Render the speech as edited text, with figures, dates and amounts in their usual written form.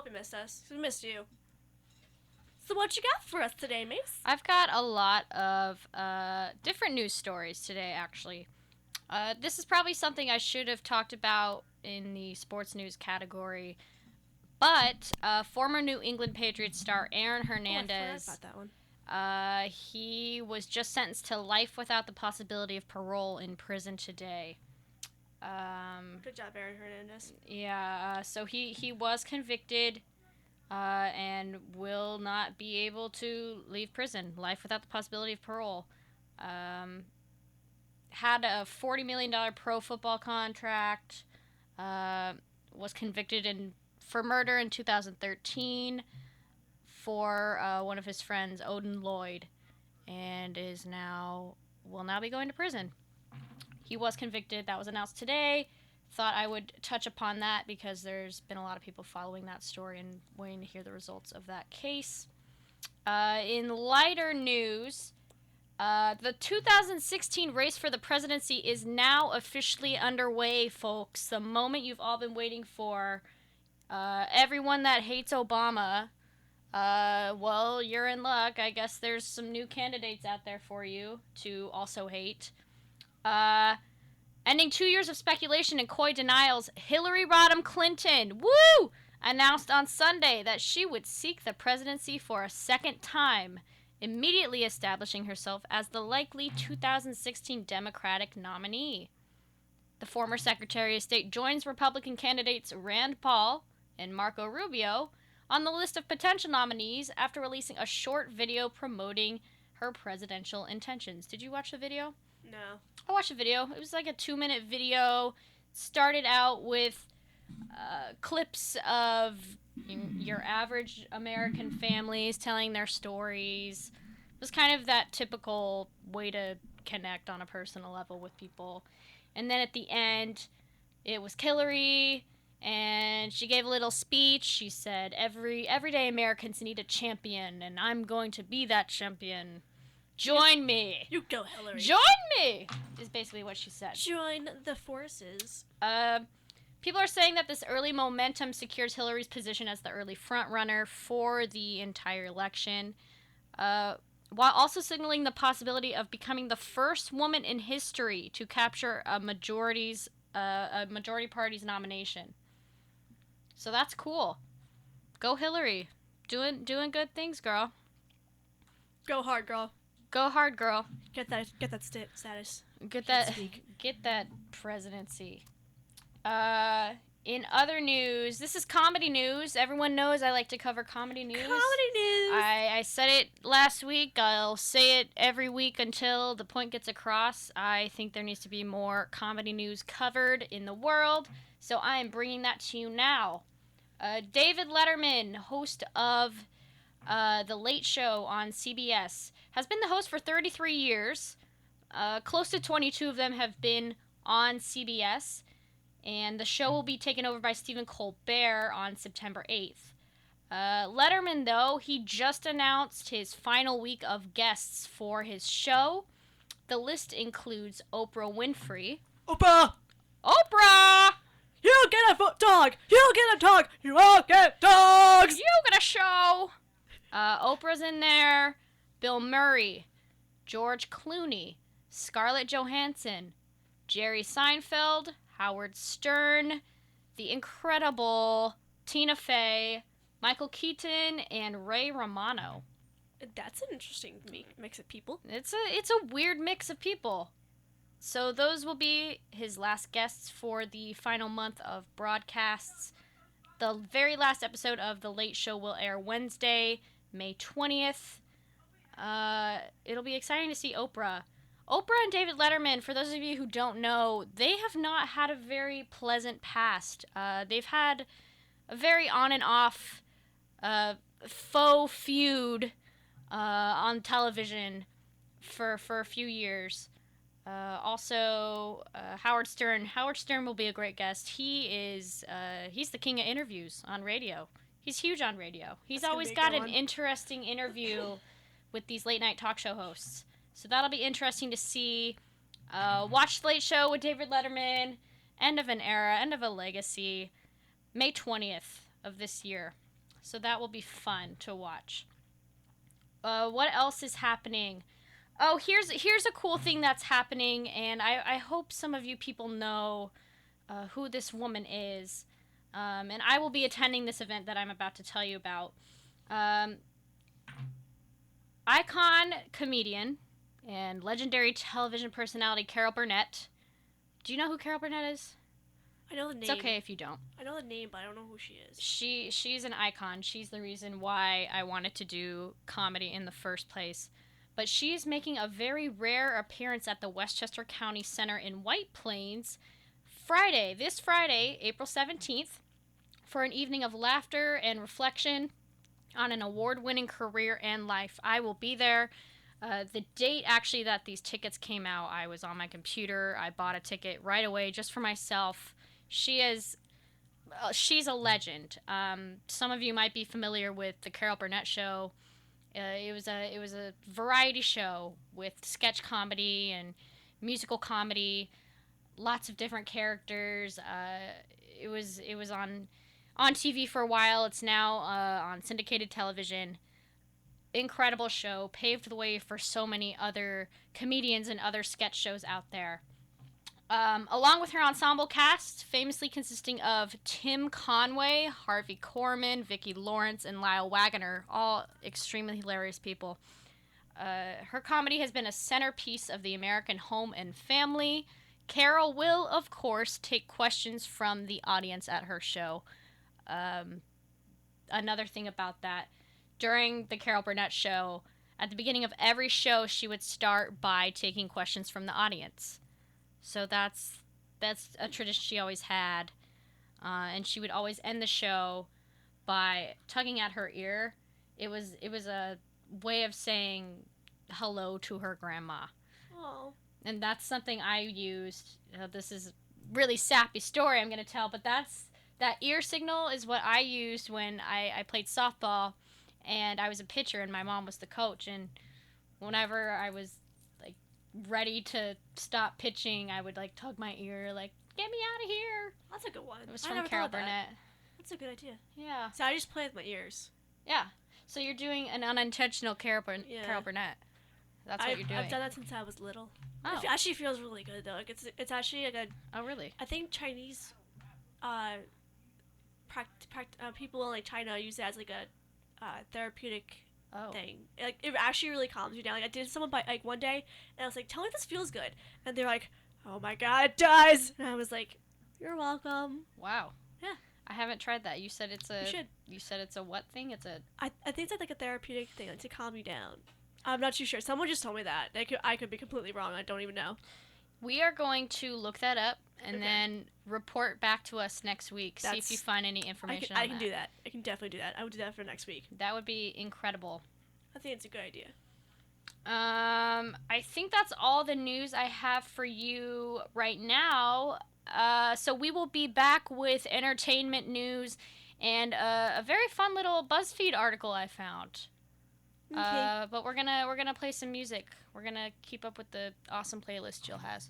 We missed us. We missed you. So what you got for us today, Mace? I've got a lot of different news stories today, actually. This is probably something I should have talked about in the sports news category, but former New England Patriots star Aaron Hernandez, I forgot about that one. he was just sentenced to life without the possibility of parole in prison today. Good job, Aaron Hernandez. Yeah, so he was convicted and will not be able to leave prison. Life without the possibility of parole. Had a $40 million pro football contract. Was convicted for murder in 2013 for one of his friends, Odin Lloyd, and will now be going to prison. He was convicted. That was announced today. Thought I would touch upon that because there's been a lot of people following that story and waiting to hear the results of that case. In lighter news, the 2016 race for the presidency is now officially underway, folks. The moment you've all been waiting for. Everyone that hates Obama, well, you're in luck. I guess there's some new candidates out there for you to also hate. Ending 2 years of speculation and coy denials, Hillary Rodham Clinton, woo, announced on Sunday that she would seek the presidency for a second time, immediately establishing herself as the likely 2016 Democratic nominee. The former Secretary of State joins Republican candidates Rand Paul and Marco Rubio on the list of potential nominees after releasing a short video promoting her presidential intentions. Did you watch the video? No. I watched the video. It was like a 2-minute video. Started out with clips of your average American families telling their stories. It was kind of that typical way to connect on a personal level with people. And then at the end, it was Hillary, and she gave a little speech. She said, everyday Americans need a champion, and I'm going to be that champion. Join me. You go, Hillary. Join me, is basically what she said. Join the forces. People are saying that this early momentum secures Hillary's position as the early frontrunner for the entire election, while also signaling the possibility of becoming the first woman in history to capture a majority party's nomination. So that's cool. Go Hillary. Doing good things, girl. Go hard, girl. Go hard, girl. Get that status. Get that presidency. In other news, this is comedy news. Everyone knows I like to cover comedy news. Comedy news. I said it last week. I'll say it every week until the point gets across. I think there needs to be more comedy news covered in the world, so I am bringing that to you now. David Letterman, host of The Late Show on CBS, has been the host for 33 years. Close to 22 of them have been on CBS, and the show will be taken over by Stephen Colbert on September 8th. Letterman, though, he just announced his final week of guests for his show. The list includes Oprah Winfrey. Oprah! You get a dog! You get a dog! You all get dogs! You get a show! Oprah's in there. Bill Murray. George Clooney. Scarlett Johansson. Jerry Seinfeld. Howard Stern. The incredible Tina Fey. Michael Keaton. And Ray Romano. That's an interesting mix of people. It's a weird mix of people. So those will be his last guests for the final month of broadcasts. The very last episode of The Late Show will air Wednesday, May 20th. It'll be exciting to see Oprah. Oprah and David Letterman, for those of you who don't know, they have not had a very pleasant past. They've had a very on and off faux feud on television for a few years. Also, Howard Stern. Howard Stern will be a great guest. He's the king of interviews on radio. He's huge on radio. He's always got an interesting interview with these late night talk show hosts. So that'll be interesting to see. Watch The Late Show with David Letterman. End of an era, end of a legacy. May 20th of this year. So that will be fun to watch. What else is happening? Oh, here's a cool thing that's happening, and I hope some of you people know who this woman is. And I will be attending this event that I'm about to tell you about. Um, icon comedian and legendary television personality Carol Burnett. Do you know who Carol Burnett is? I know the name. It's okay if you don't. I know the name, but I don't know who she is. She's an icon. She's the reason why I wanted to do comedy in the first place. But she's making a very rare appearance at the Westchester County Center in White Plains this Friday, April 17th, for an evening of laughter and reflection on an award-winning career and life. I will be there. The date actually that these tickets came out, I was on my computer. I bought a ticket right away just for myself. She's a legend. Some of you might be familiar with the Carol Burnett Show. It was a variety show with sketch comedy and musical comedy, lots of different characters. It was on TV for a while. It's now on syndicated television. Incredible show, paved the way for so many other comedians and other sketch shows out there. Along with her ensemble cast, famously consisting of Tim Conway, Harvey Korman, Vicki Lawrence, and Lyle Waggoner, all extremely hilarious people. Her comedy has been a centerpiece of the American home and family. Carol will, of course, take questions from the audience at her show. Another thing about that, during the Carol Burnett Show, at the beginning of every show, she would start by taking questions from the audience. So that's a tradition she always had, and she would always end the show by tugging at her ear. It was a way of saying hello to her grandma. Oh. And that's something I used. This is really sappy story I'm going to tell, but that ear signal is what I used when I played softball, and I was a pitcher, and my mom was the coach. And whenever I was ready to stop pitching, I would tug my ear, get me out of here. That's a good one. It was from Carol Burnett. That's a good idea. Yeah. So I just play with my ears. Yeah. So you're doing an unintentional Carol Burnett. That's what you're doing. I've done that since I was little. Oh. It actually feels really good though. It's actually a good. Oh really? I think Chinese, people in China use it as a therapeutic thing. It actually really calms you down. I did someone one day, and I was like, "Tell me this feels good," and they're like, "Oh my god, it does!" And I was like, "You're welcome." Wow. Yeah. I haven't tried that. You said it's a. You should. You said it's a what thing? It's a. I think it's a therapeutic thing, to calm you down. I'm not too sure. Someone just told me that. I could be completely wrong. I don't even know. We are going to look that up and then report back to us next week. See if you find any information on that. I can do that. I can definitely do that. I would do that for next week. That would be incredible. I think it's a good idea. I think that's all the news I have for you right now. So we will be back with entertainment news and a very fun little BuzzFeed article I found. Okay. But we're gonna play some music. We're gonna keep up with the awesome playlist Jill has.